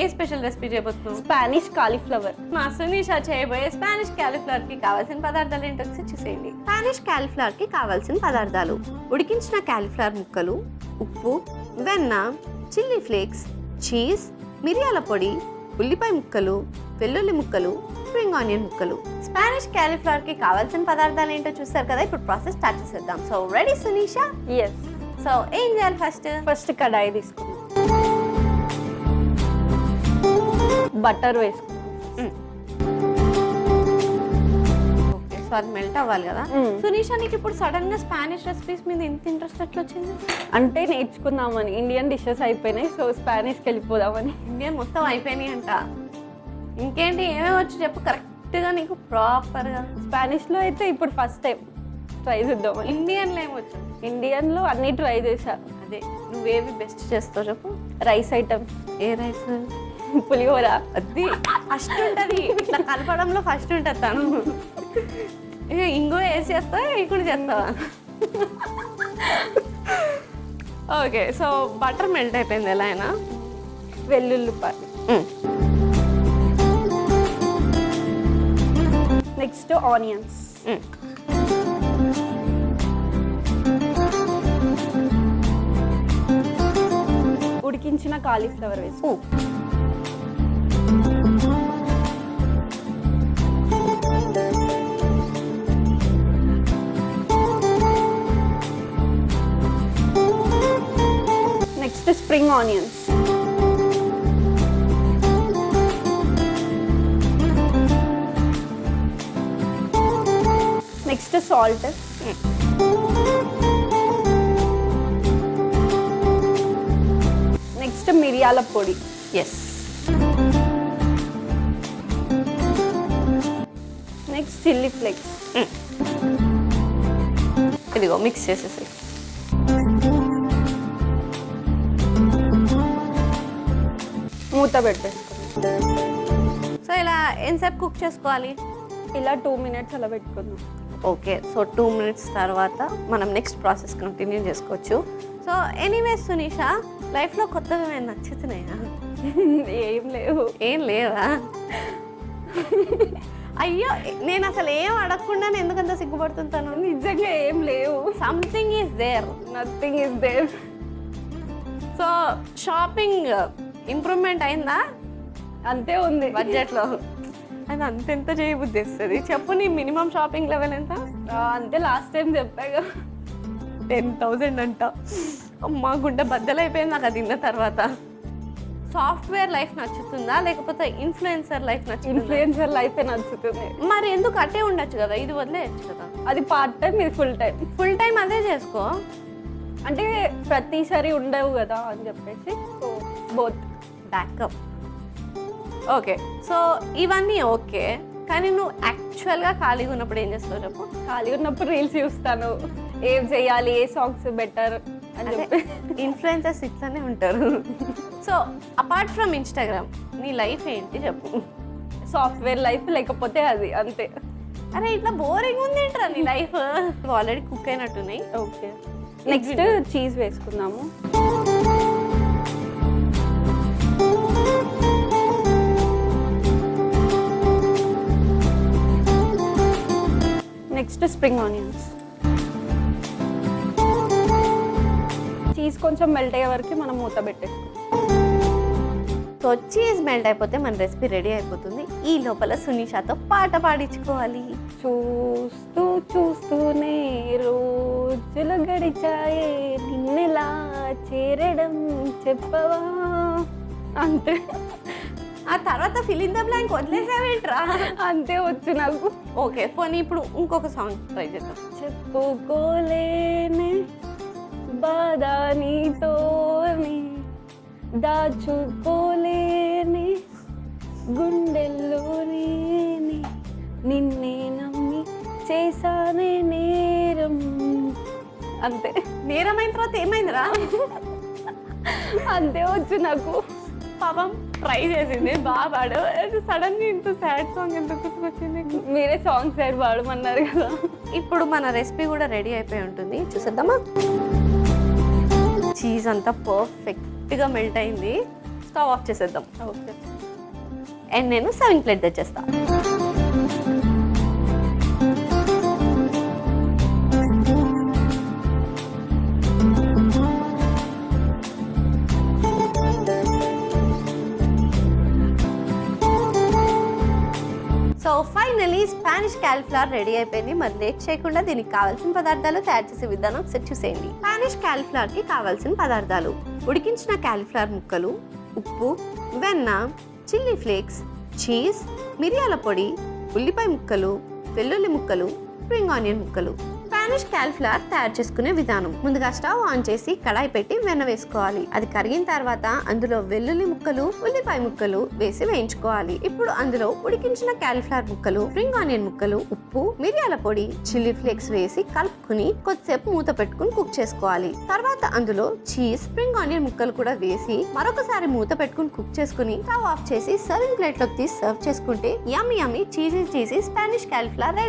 ఏ special recipe చేయబోతున్నావు? Spanish cauliflower. మా సునీష చేయబోయే స్పానిష్ కాలీఫ్లవర్ కి కావాల్సిన పదార్థాలు ఏంటో చూసేయండి. స్పానిష్ కాలీఫ్లవర్ కి కావాల్సిన పదార్థాలు: ఉడికించిన కాలీఫ్లవర్ ముక్కలు, ఉప్పు, వెన్న, చిల్లీ ఫ్లేక్స్, చీజ్, మిరియాల పొడి, ఉల్లిపాయ ముక్కలు, వెల్లుల్లి ముక్కలు, స్ప్రింగ్ ఆనియన్ ముక్కలు. స్పానిష్ కాలీఫ్లవర్ కి కావాల్సిన పదార్థాలు ఏంటో చూస్తారు కదా, ఇప్పుడు ప్రాసెస్ స్టార్ట్ చేసేద్దాం. So ready Sunisha? Yes. So ఏం చేయాలి? ఫస్ట్ కడాయి తీసుకున్నాం, బటర్ వేసుకున్నాం. ఓకే, సో అది మెల్ట్ అవ్వాలి కదా. సునీషా, నీకు ఇప్పుడు సడన్ గా స్పానిష్ రెసిపీస్ మీద ఇంత ఇంట్రెస్ట్ ఎట్లా వచ్చింది? అంటే నేర్చుకుందామని. ఇండియన్ డిషెస్ అయిపోయినాయి, సో స్పానిష్కి వెళ్ళిపోదామని. ఇండియన్ మొత్తం అయిపోయినాయి అంట. ఇంకేంటి, ఏమేమి వచ్చి చెప్పు కరెక్ట్గా నీకు ప్రాపర్గా. స్పానిష్లో అయితే ఇప్పుడు ఫస్ట్ టైం ట్రై చేద్దామని. ఇండియన్లో ఏమొచ్చు? ఇండియన్లో అన్నీ ట్రై చేశాను. అదే, నువ్వేవి బెస్ట్ చేస్తావు చెప్పు. Rice items. ఏ రైస్? పులిహోర. అది ఫస్ట్ ఉంటుంది, ఇట్లా కలపడంలో ఫస్ట్ ఉంటుంది తను. ఇంకో వేసి చేస్తావా, ఇప్పుడు చేస్తావా? ఓకే, సో బటర్ మెల్ట్ అయిపోయింది ఎలా అయినా. వెల్లుల్లిపాయలు. Next onions. ఉడికించిన కాలీఫ్లవర్ వేసి. Next spring onions. Next salt. Next మిరియాల పొడి. ఎస్. Next chilli flakes. ఇదిగో మిక్స్ చేసేసి. మూత పెట్టేసుకుందాం. సో ఇలా ఎంతసేపు కుక్ చేసుకోవాలి? ఇలా 2 minutes అలా పెట్టుకుందాం. ఓకే, సో 2 minutes తర్వాత మనం నెక్స్ట్ ప్రాసెస్ కంటిన్యూ చేసుకోవచ్చు. సో ఎనీవేస్ సునీషా, లైఫ్లో కొత్తగా ఏమైనా నచ్చుతున్నాయా? ఏం లేవు. ఏం లేవా? అయ్యో, నేను అసలు ఏం అడగకుండా ఎందుకంత సిగ్గుపడుతుంటాను? నిజంగా ఏం లేవు. Something is there. Nothing is there. So shopping improvement అయిందా? అంతే ఉంది బడ్జెట్లో. అది అంతెంత చేయబుద్ధి వస్తుంది చెప్పు. నీ మినిమం షాపింగ్ లెవెల్ ఎంత? అంతే, లాస్ట్ టైం చెప్పాగా 10,000 అంట. అమ్మా, గుండె బద్దలైపోయింది నాకు అది తిన్న తర్వాత. సాఫ్ట్వేర్ లైఫ్ నచ్చుతుందా లేకపోతే ఇన్ఫ్లుయెన్సర్ లైఫ్ నచ్చుతుందా? ఇన్ఫ్లుయెన్సర్ లైఫే నచ్చుతుంది. మరి ఎందుకు అట్టే ఉండొచ్చు కదా, ఇది వదిలేయచ్చు కదా. అది పార్ట్ టైం, ఇది ఫుల్ టైం. ఫుల్ టైం అదే చేసుకో. అంటే ప్రతిసారి ఉండవు కదా అని చెప్పేసి, so both backup. Okay, so ఇవన్నీ ఓకే, కానీ నువ్వు యాక్చువల్గా ఖాళీగా ఉన్నప్పుడు ఏం చేస్తావు చెప్పు? ఖాళీ ఉన్నప్పుడు రీల్స్ చూస్తాను, ఏం చేయాలి, ఏ సాంగ్స్ బెటర్ అని చెప్పి. ఇన్ఫ్లుయెన్సర్స్ ఇట్లానే ఉంటారు. సో అపార్ట్ ఫ్రమ్ ఇన్స్టాగ్రామ్ నీ లైఫ్ ఏంటి చెప్పు? సాఫ్ట్వేర్ లైఫ్, లేకపోతే అది అంతే. అరే ఇట్లా బోరింగ్ ఉంది ఏంట్రా నీ లైఫ్? ఆల్రెడీ కుక్ అయినట్టున్నాయి. ఓకే, నెక్స్ట్ చీజ్ వేసుకుందాము. Next spring onions. చీజ్ కొంచెం మెల్ట్ అయ్యే వరకు మనం మూత పెట్టేసుకుంటాం. సో చీజ్ మెల్ట్ అయిపోతే మన రెసిపీ రెడీ అయిపోతుంది. ఈ లోపల సునీషాతో పాట పాడించుకోవాలి. చూస్తూ చూస్తూనే రోజులు గడిచాయే, నిన్నెలా చేరడం చెప్పవా. అంతే. ఆ తర్వాత ఫిల్ ఇన్ ద బ్లాంక్ వదిలేసావేంట్రా? అంతే వచ్చు నాకు. ఓకే, పోనీ ఇప్పుడు ఇంకొక సాంగ్ ట్రై చేద్దాం. చెప్పుకోలేనే బాధ నీతోని, దాచుకోలేని గుండెల్లోని, నిన్నే నమ్మి చేశానే నేరం. అంతే. నేరమైన తర్వాత ఏమైందిరా? అంతే వచ్చు నాకు. పాపం ట్రై చేసింది, బాగా పాడు. సడన్ గా ఇంత సాడ్ సాంగ్ ఎందుకు గుర్తుకొచ్చింది? మీరే సాంగ్ సైడ్ పాడమన్నారు కదా. ఇప్పుడు మన రెసిపీ కూడా రెడీ అయిపోయి ఉంటుంది, చూసేద్దామా? చీజ్ అంతా పర్ఫెక్ట్గా మెల్ట్ అయింది. స్టవ్ ఆఫ్ చేసేద్దాం. ఓకే. అండ్ నేను సర్వింగ్ ప్లేట్ తెచ్చేస్తా. So finally Spanish cauliflower ready అయిపోయింది. మరి లేట్ చేయకుండా దీనికి కావాల్సిన పదార్థాలు తయారు చేసే విధానం ఒకసారి చూసేయండి. స్పానిష్ క్యాలిఫ్లవర్ కి కావాల్సిన పదార్థాలు: ఉడికించిన క్యాలిఫ్లవర్ ముక్కలు, ఉప్పు, వెన్న, చిల్లీ ఫ్లేక్స్, చీజ్, మిరియాల పొడి, ఉల్లిపాయ ముక్కలు, వెల్లుల్లి ముక్కలు, స్ప్రింగ్ ఆనియన్ ముక్కలు. స్పానిష్ క్యాలిఫ్లవర్ తయారు చేసుకునే విధానం: ముందుగా స్టవ్ ఆన్ చేసి కడాయి పెట్టి వెన్న వేసుకోవాలి. అది కరిగిన తర్వాత అందులో వెల్లుల్లి ముక్కలు, ఉల్లిపాయ ముక్కలు వేసి వేయించుకోవాలి. ఇప్పుడు అందులో ఉడికించిన క్యాలిఫ్లవర్ ముక్కలు, స్ప్రింగ్ ఆనియన్ ముక్కలు, ఉప్పు, మిరియాల పొడి, చిల్లీ ఫ్లేక్స్ వేసి కలుపుకుని కొద్దిసేపు మూత పెట్టుకుని కుక్ చేసుకోవాలి. తర్వాత అందులో చీజ్, స్ప్రింగ్ ఆనియన్ ముక్కలు కూడా వేసి మరొకసారి మూత పెట్టుకుని కుక్ చేసుకుని స్టవ్ ఆఫ్ చేసి సర్వింగ్ ప్లేట్ లోకి తీసి సర్వ్ చేసుకుంటే యమ్మీ యమ్మీ చీజీ స్పానిష్ క్యాలిఫ్లవర్ రెడీ.